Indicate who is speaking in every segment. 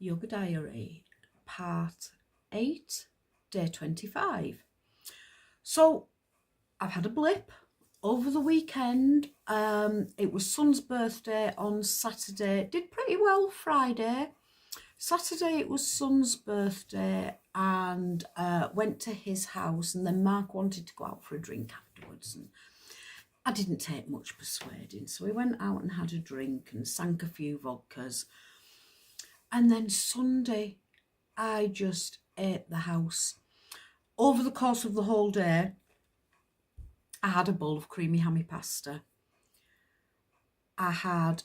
Speaker 1: Yoga Diary, part 8, day 25. So I've had a blip over the weekend. It was son's birthday on Saturday. Did pretty well Friday. Saturday it was son's birthday and went to his house, and then Mark wanted to go out for a drink afterwards, and I didn't take much persuading, so we went out and had a drink and sank a few vodkas. And then Sunday, I just ate the house. Over the course of the whole day, I had a bowl of creamy hammy pasta. I had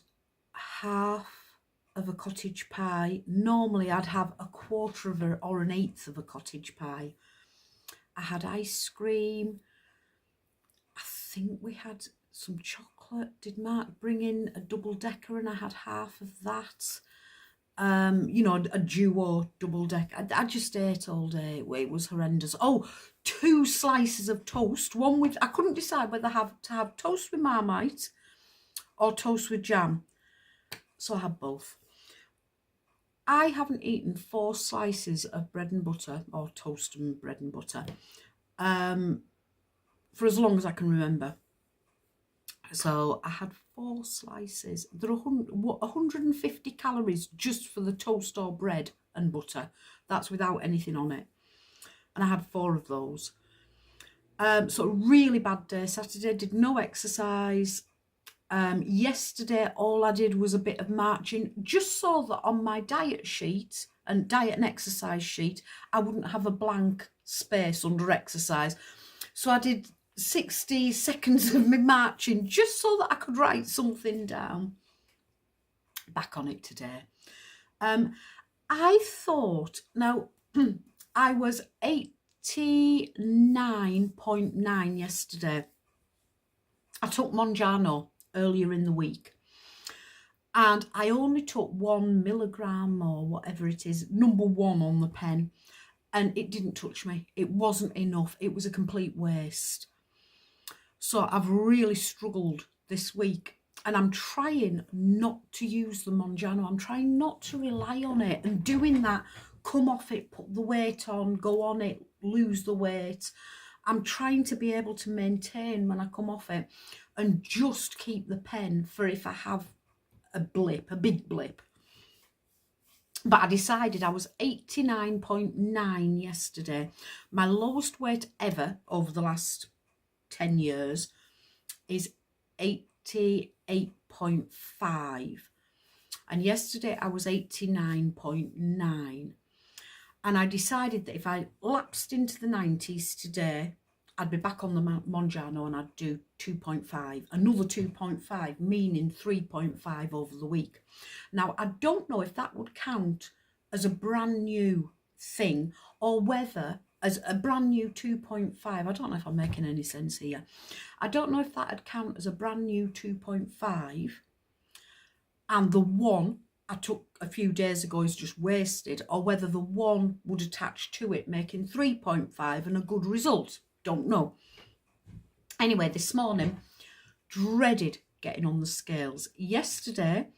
Speaker 1: half of a cottage pie. Normally, I'd have a quarter of or an eighth of a cottage pie. I had ice cream. I think we had some chocolate. Did Mark bring in a double-decker and I had half of that? A duo double deck. I just ate all day. It was horrendous. Oh, 2 slices of toast. One with, I couldn't decide whether to have toast with Marmite or toast with jam. So I had both. I haven't eaten 4 slices of bread and butter, or toast and bread and butter, for as long as I can remember. So I had 4 slices. There are 150 calories just for the toast or bread and butter. That's without anything on it. And I had 4 of those. So a really bad day. Saturday, did no exercise. Yesterday, all I did was a bit of marching, just so that on my diet sheet and diet and exercise sheet, I wouldn't have a blank space under exercise. So I did 60 seconds of me marching just so that I could write something down. Back on it today. I thought, now I was 89.9 yesterday. I took Monjano earlier in the week and I only took 1 milligram or whatever it is, number 1 on the pen, and it didn't touch me. It wasn't enough. It was a complete waste. So I've really struggled this week, and I'm trying not to use the Monjano. I'm trying not to rely on it, and doing that, come off it, put the weight on, go on it, lose the weight. I'm trying to be able to maintain when I come off it and just keep the pen for if I have a blip, a big blip. But I decided I was 89.9 yesterday. My lowest weight ever over the last 10 years is 88.5, and yesterday I was 89.9, and I decided that if I lapsed into the 90s today, I'd be back on the Monjano and I'd do 2.5, another 2.5, meaning 3.5 over the week. Now, I don't know if that would count as a brand new thing or whether as a brand new 2.5. I don't know if I'm making any sense here. I don't know if that would count as a brand new 2.5 and the one I took a few days ago is just wasted, or whether the one would attach to it, making 3.5 and a good result. Don't know. Anyway, this morning, dreaded getting on the scales. Yesterday,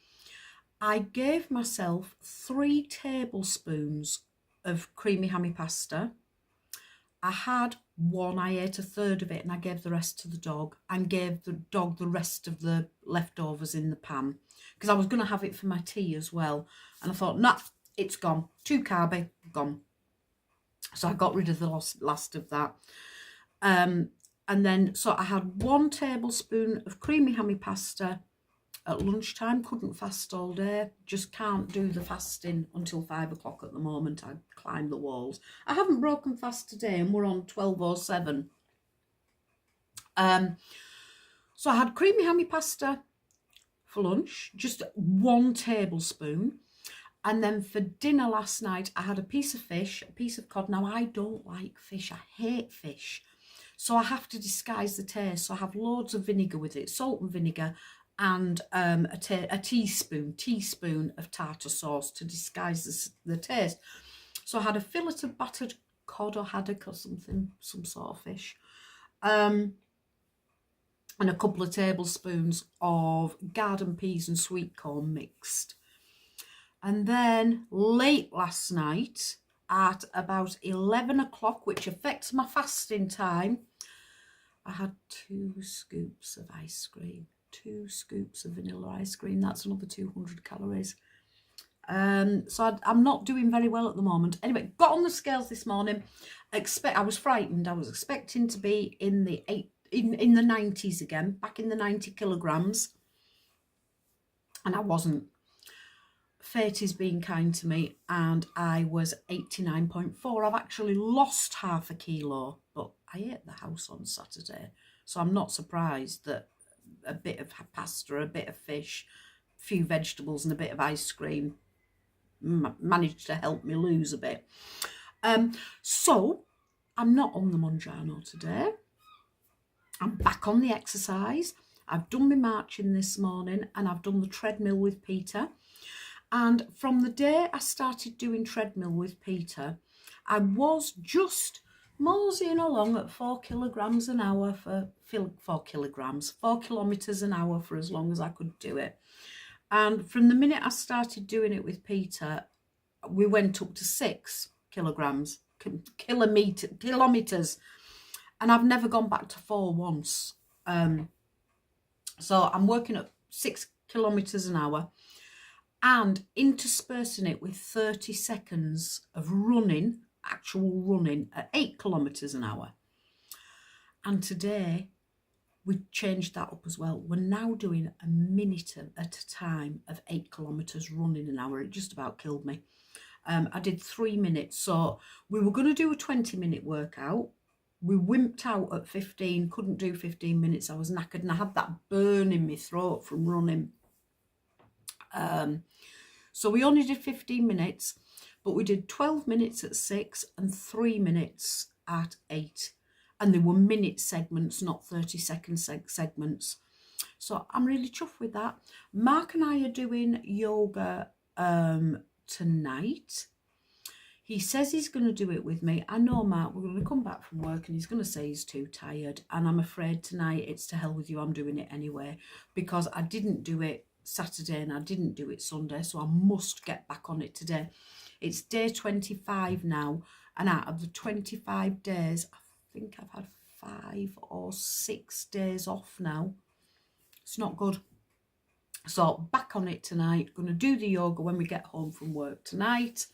Speaker 1: I gave myself 3 tablespoons of creamy hammy pasta. I had 1, I ate a third of it, and I gave the rest to the dog and gave the dog the rest of the leftovers in the pan because I was going to have it for my tea as well. And I thought, nah, it's gone. Too carby, gone. So I got rid of the last of that. And then, so I had 1 tablespoon of creamy hammy pasta at lunchtime. Couldn't fast all day. Just can't do the fasting until 5 o'clock at the moment. I climb the walls. I haven't broken fast today, and we're on 12:07. So I had creamy hammy pasta for lunch, just 1 tablespoon. And then for dinner last night, I had a piece of fish, a piece of cod. Now, I don't like fish. I hate fish. So I have to disguise the taste. So I have loads of vinegar with it, salt and vinegar, and a teaspoon of tartar sauce to disguise the taste. So I had a fillet of battered cod or haddock or something, some sort of fish, and a couple of tablespoons of garden peas and sweet corn mixed. And then late last night at about 11 o'clock, which affects my fasting time, I had 2 scoops of ice cream, 2 scoops of vanilla ice cream. That's another 200 calories. So I'm not doing very well at the moment. Anyway, got on the scales this morning. I was frightened. I was expecting to be in the 90s again, back in the 90 kilograms, and I wasn't. Fate is being kind to me, and I was 89.4. I've actually lost half a kilo, but I ate the house on Saturday, so I'm not surprised that a bit of pasta, a bit of fish, a few vegetables and a bit of ice cream managed to help me lose a bit. So I'm not on the Monjano today. I'm back on the exercise. I've done my marching this morning, and I've done the treadmill with Peter. And from the day I started doing treadmill with Peter, I was just moseying along at 4 kilograms an hour for 4 kilometers an hour for as long as I could do it. And from the minute I started doing it with Peter, we went up to 6 kilometers, and I've never gone back to 4 once. So I'm working at 6 kilometers an hour and interspersing it with 30 seconds of running, actual running at 8 kilometers an hour. And today we changed that up as well. We're now doing a minute at a time of 8 kilometers running an hour. It just about killed me. I did 3 minutes. So we were going to do a 20-minute workout. We wimped out at 15, couldn't do 15 minutes. I was knackered and I had that burn in my throat from running. So we only did 15 minutes, but we did 12 minutes at 6 and 3 minutes at 8. And they were minute segments, not 30-second segments. So I'm really chuffed with that. Mark and I are doing yoga tonight. He says he's going to do it with me. I know, Mark, we're going to come back from work and he's going to say he's too tired. And I'm afraid tonight it's to hell with you. I'm doing it anyway because I didn't do it Saturday and I didn't do it Sunday. So I must get back on it today. It's day 25 now. And out of the 25 days, I think I've had 5 or 6 days off now. It's not good. So back on it tonight. Going to do the yoga when we get home from work tonight.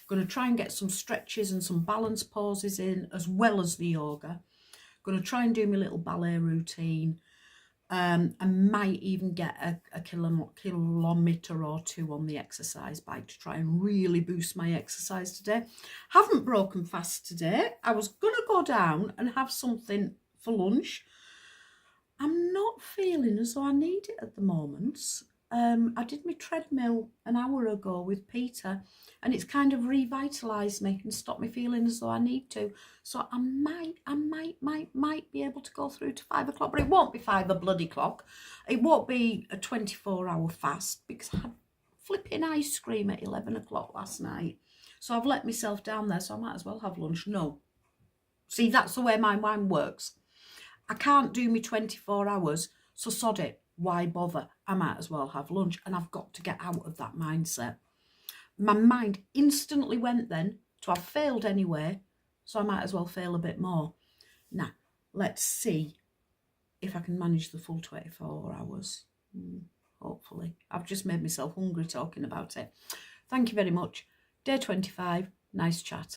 Speaker 1: Going to try and get some stretches and some balance poses in as well as the yoga. Going to try and do my little ballet routine. I might even get a kilometre or 2 on the exercise bike to try and really boost my exercise today. Haven't broken fast today. I was going to go down and have something for lunch. I'm not feeling as though I need it at the moment. I did my treadmill an hour ago with Peter and it's kind of revitalised me and stopped me feeling as though I need to. So I might be able to go through to 5 o'clock, but it won't be 5 a bloody clock. It won't be a 24-hour fast because I had flipping ice cream at 11 o'clock last night. So I've let myself down there, so I might as well have lunch. No. See, that's the way my mind works. I can't do me 24 hours, so sod it. Why bother? I might as well have lunch. And I've got to get out of that mindset. My mind instantly went then to I've failed anyway, so I might as well fail a bit more. Now, let's see if I can manage the full 24 hours. Hopefully. I've just made myself hungry talking about it. Thank you very much. Day 25. Nice chat.